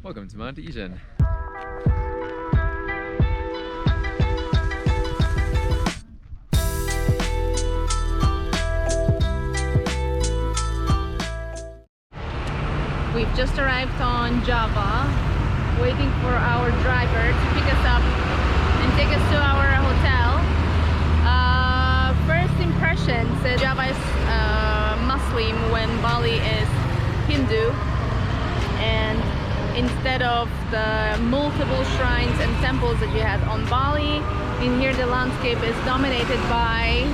Welcome to Mount Ijen. We've just arrived on Java, waiting for our driver to pick us up and take us to our hotel. First impressions, Java is Muslim when Bali is Hindu, and instead of the multiple shrines and temples that you had on Bali, in here the landscape is dominated by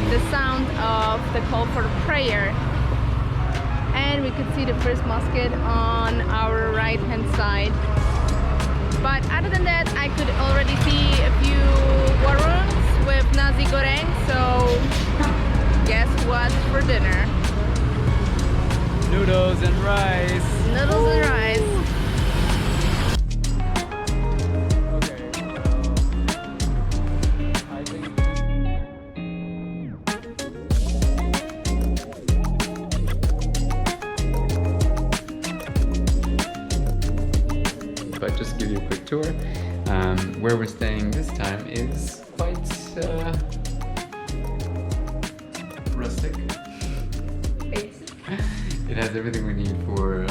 the sound of the call for prayer. And we could see the first mosque on our right hand side. But other than that, I could already see a few warungs with nasi goreng, so guess what's for dinner? Noodles and rice. Noodles and rice. But just give you a quick tour. Where we're staying this time is quite rustic. It has everything we need for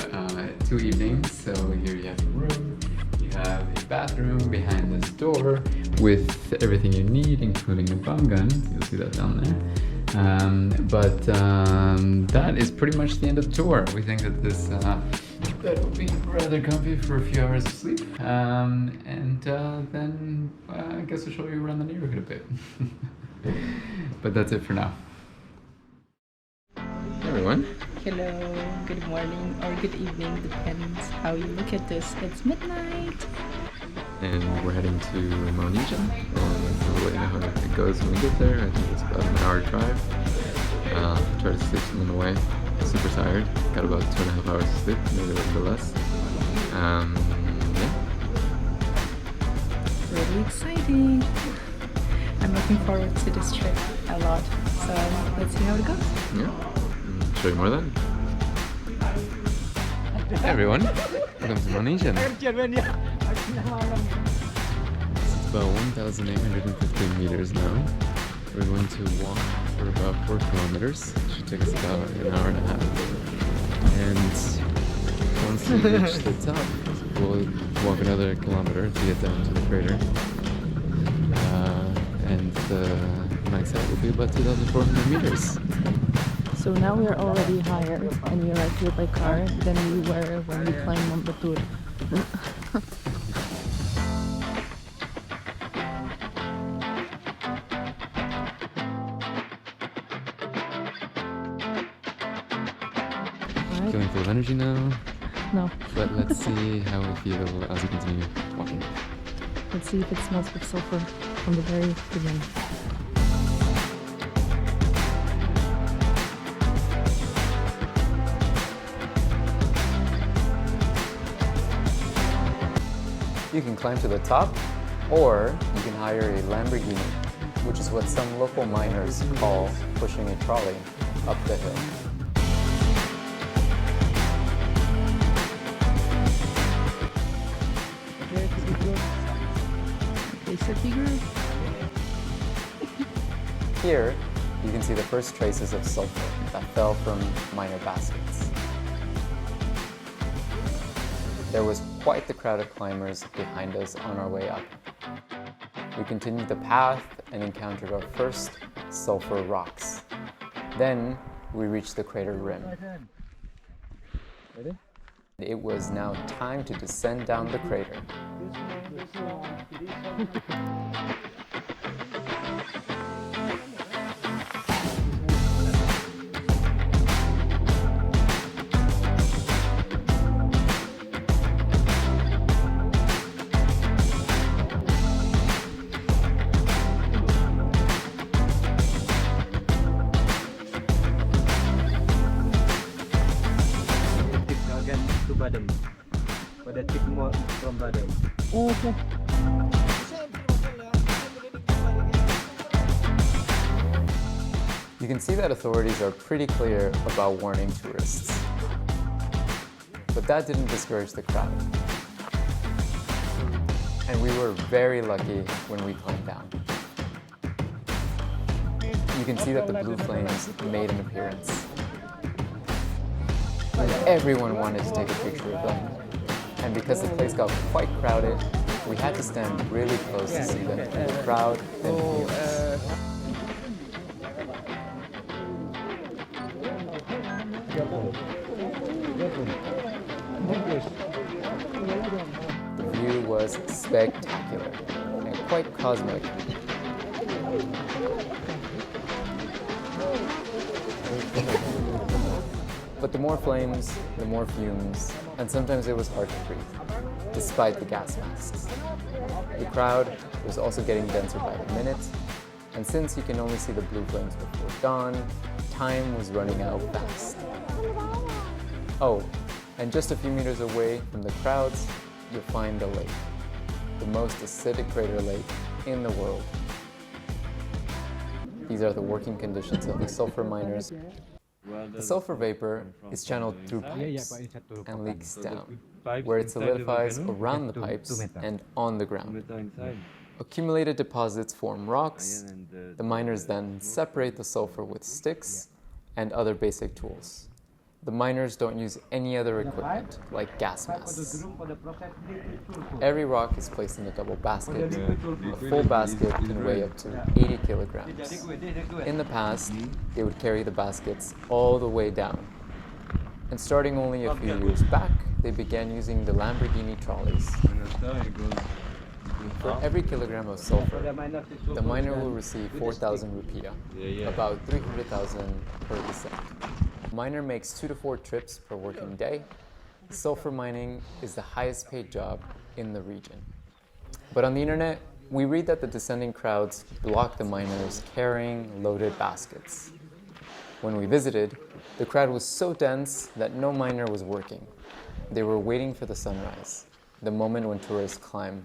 2 evenings. So here you have a room, you have a bathroom behind this door with everything you need, including a bum gun. You'll see that down there. That is pretty much the end of the tour. We think that this bed will be rather comfy for a few hours of sleep, then I guess I'll show you around the neighborhood a bit. But that's it for now. Hey everyone. Hello, good morning or good evening, depends how you look at this. It's midnight. And we're heading to Mount Ijen. We'll let you know how it goes when we get there. I think it's about an hour drive. Try to sleep some on the way. Super tired. Got about 2.5 hours of sleep, maybe a little bit less. Yeah. Really exciting. I'm looking forward to this trip a lot. So let's see how it goes. Yeah. Show you more then. Hey everyone. Welcome to Mount Ijen. It's about 1,815 meters now. We're going to walk for about 4 kilometers. It should take us about an hour and a half. And once we reach the top, we'll walk another kilometer to get down to the crater. And the max height will be about 2,400 meters. So now we are already higher and we arrived here by car than we were when we climbed Mount Batur. Feeling full of energy now? No. But let's see how we feel as we continue walking. Let's see if it smells like sulfur from the very beginning. You can climb to the top, or you can hire a Lamborghini, which is what some local miners call pushing a trolley up the hill. Here, you can see the first traces of sulfur that fell from miner baskets. There was quite the crowd of climbers behind us on our way up. We continued the path and encountered our first sulfur rocks. Then we reached the crater rim. Ready? It was now time to descend down the crater. Okay. You can see that authorities are pretty clear about warning tourists. But that didn't discourage the crowd. and we were very lucky when we climbed down. You can see that the blue flames made an appearance. And everyone wanted to take a picture of them. And because the place got quite crowded, we had to stand really close to see them through the crowd and fumes. The view was spectacular and quite cosmic. But the more flames, the more fumes, and sometimes it was hard to breathe, despite the gas masks. The crowd was also getting denser by the minute, and since you can only see the blue flames before dawn, time was running out fast. Oh, and just a few meters away from the crowds, you'll find the lake, the most acidic crater lake in the world. These are the working conditions of the sulfur miners. The sulfur vapor is channeled through pipes and leaks down, where it solidifies around the pipes and on the ground. Accumulated deposits form rocks. The miners then separate the sulfur with sticks and other basic tools. The miners don't use any other equipment, like gas masks. Every rock is placed in a double basket. A full basket can weigh up to 80 kilograms. In the past, they would carry the baskets all the way down. And starting only a few years back, they began using the Lamborghini trolleys. For every kilogram of sulfur, the miner will receive 4,000 rupiah, about 300,000 per descent. The miner makes 2 to 4 trips per working day. Sulfur mining is the highest paid job in the region. But on the internet, we read that the descending crowds block the miners carrying loaded baskets. When we visited, the crowd was so dense that no miner was working. They were waiting for the sunrise, the moment when tourists climbed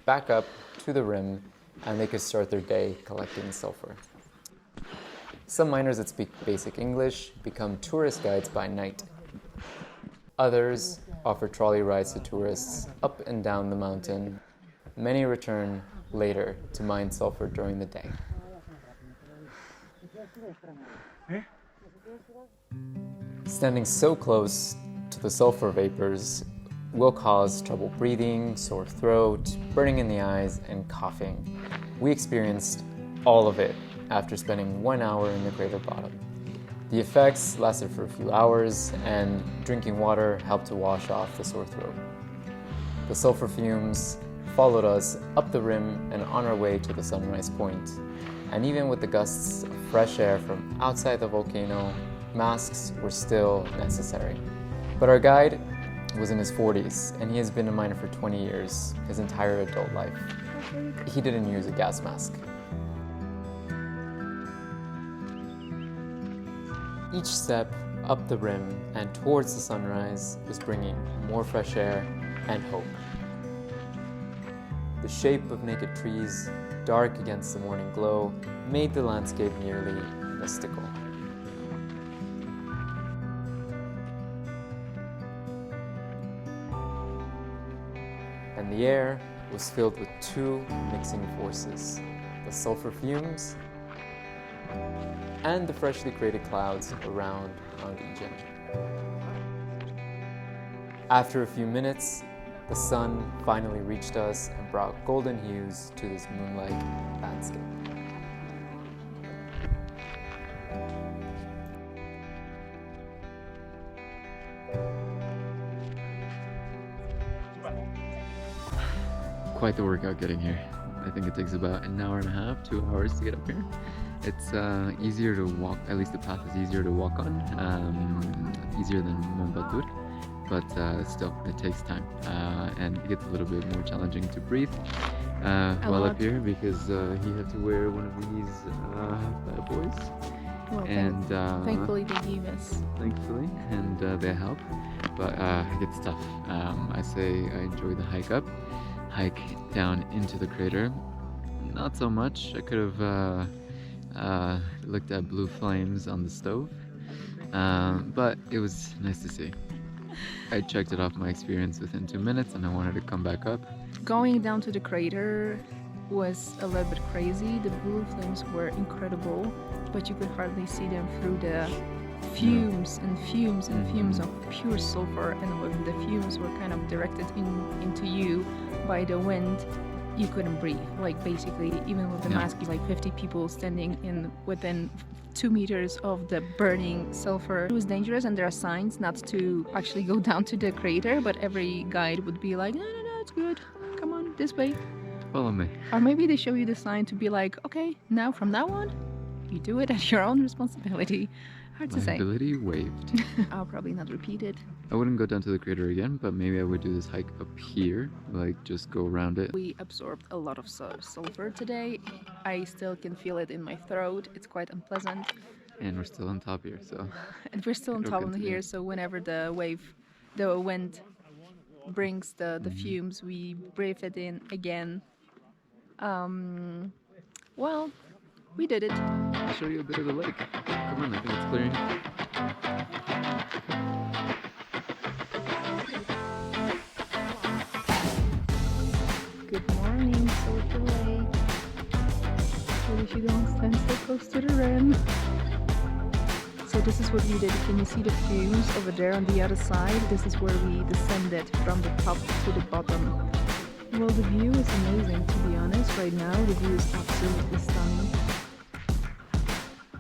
back up to the rim and they could start their day collecting sulfur. Some miners that speak basic English become tourist guides by night. Others offer trolley rides to tourists up and down the mountain. Many return later to mine sulfur during the day. Standing so close to the sulfur vapors will cause trouble breathing, sore throat, burning in the eyes, and coughing. We experienced all of it after spending 1 hour in the crater bottom. The effects lasted for a few hours, and drinking water helped to wash off the sore throat. The sulfur fumes followed us up the rim and on our way to the sunrise point. And even with the gusts of fresh air from outside the volcano, masks were still necessary. But our guide was in his 40s, and he has been a miner for 20 years, his entire adult life. He didn't use a gas mask. Each step up the rim and towards the sunrise was bringing more fresh air and hope. The shape of naked trees, dark against the morning glow, made the landscape nearly mystical. And the air was filled with two mixing forces, the sulfur fumes and the freshly created clouds around Mount Ijen. After a few minutes, the sun finally reached us and brought golden hues to this moonlight landscape. Quite the workout getting here. I think it takes about an hour and a half, 2 hours to get up here. It's easier to walk, at least the path is easier to walk on, easier than Membatur, but still, it takes time, and it gets a little bit more challenging to breathe while up here, because he had to wear one of these bad boys. Well, and thankfully they gave us. Thankfully, and they help, but it gets tough. I say I enjoy the hike down into the crater. Not so much. I could have looked at blue flames on the stove, but it was nice to see. I checked it off my experience within 2 minutes and I wanted to come back up. Going down to the crater was a little bit crazy. The blue flames were incredible, but you could hardly see them through the fumes and fumes and fumes of pure sulfur, and when the fumes were kind of directed into you by the wind, you couldn't breathe. Like basically, even with the mask, like 50 people standing in within 2 meters of the burning sulfur. It was dangerous, and there are signs not to actually go down to the crater, but every guide would be like, no, it's good. Come on, this way. Follow me. Or maybe they show you the sign to be like, okay, now from now on, you do it at your own responsibility. Hard to say. Liability waived. I'll probably not repeat it. I wouldn't go down to the crater again, but maybe I would do this hike up here, like just go around it. We absorbed a lot of sulfur today. I still can feel it in my throat. It's quite unpleasant. And we're still on top here, so. And we're still on It'll top of continue. here, so whenever the wind brings the fumes, we breathe it in again. Well, we did it. I'll show you a bit of the lake. Come on, I think it's clearing. Good morning, Sulfur Lake. I wish you don't stand so close to the rim. So this is what we did. Can you see the fumes over there on the other side? This is where we descended from the top to the bottom. Well, the view is amazing, to be honest. Right now, the view is absolutely stunning.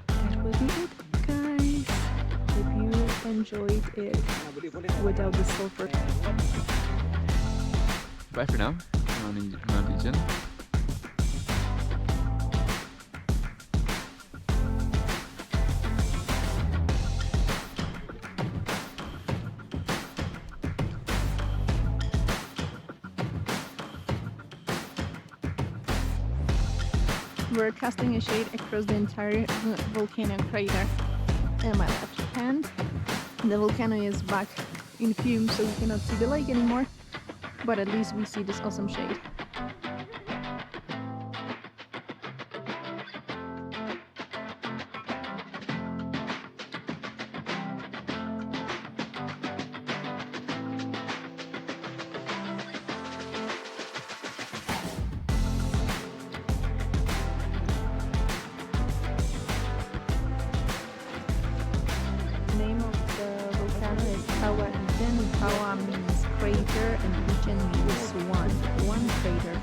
That will be it, guys. Hope you enjoyed it without the sulfur. Bye for now. I'm on Mount Ijen. We're casting a shade across the entire volcano crater in my left hand. The volcano is back in fumes, so we cannot see the lake anymore, but at least we see this awesome shade. The name of the volcano is Ijen. Tawa means crater and Ijen means one crater.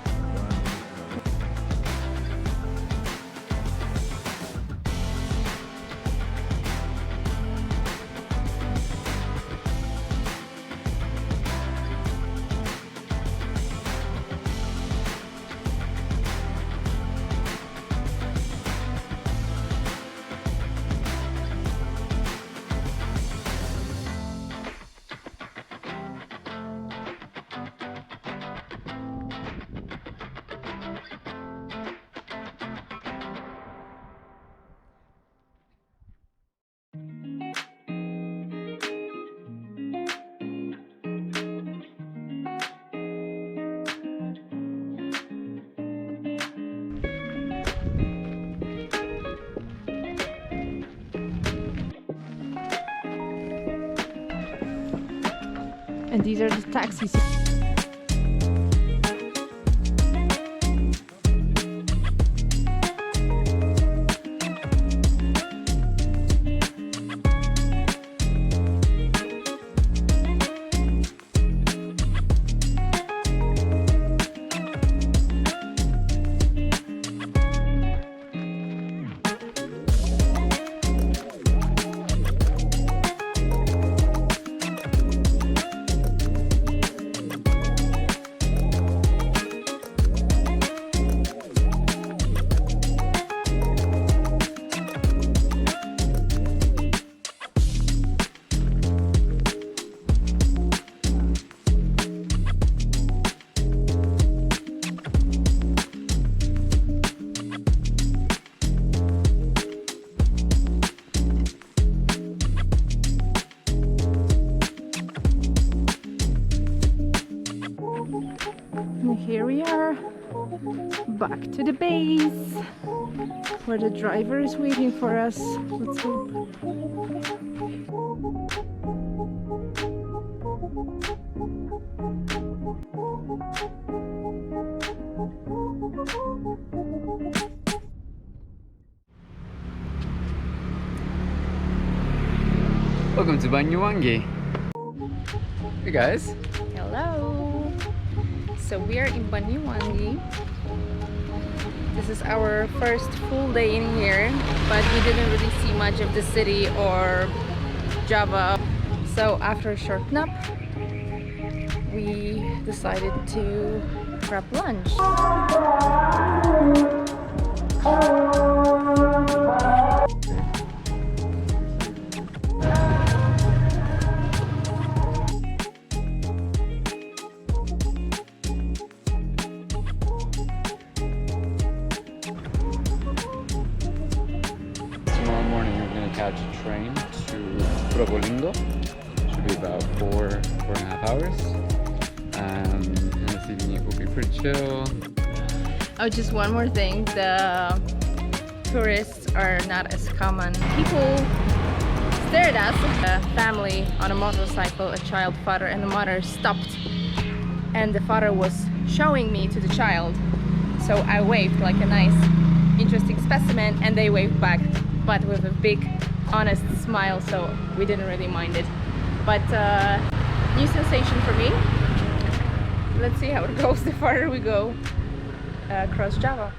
And these are the taxis. And here we are, back to the base, where the driver is waiting for us. Let's hope. Welcome to Banyuwangi. Hey guys. Hello. So we are in Banyuwangi. This is our first full day in here, but we didn't really see much of the city or Java. So after a short nap, we decided to grab lunch. Tomorrow morning we're gonna catch a train to Probolinggo. Should be about 4.5 hours. And this evening will be pretty chill. Oh, just one more thing. The tourists are not as common. People stared at us. A family on a motorcycle, a child, father and the mother stopped. And the father was showing me to the child. So I waved like a nice, interesting specimen, and they waved back, but with a big, honest smile, so we didn't really mind it. But new sensation for me. Let's see how it goes the farther we go across Java.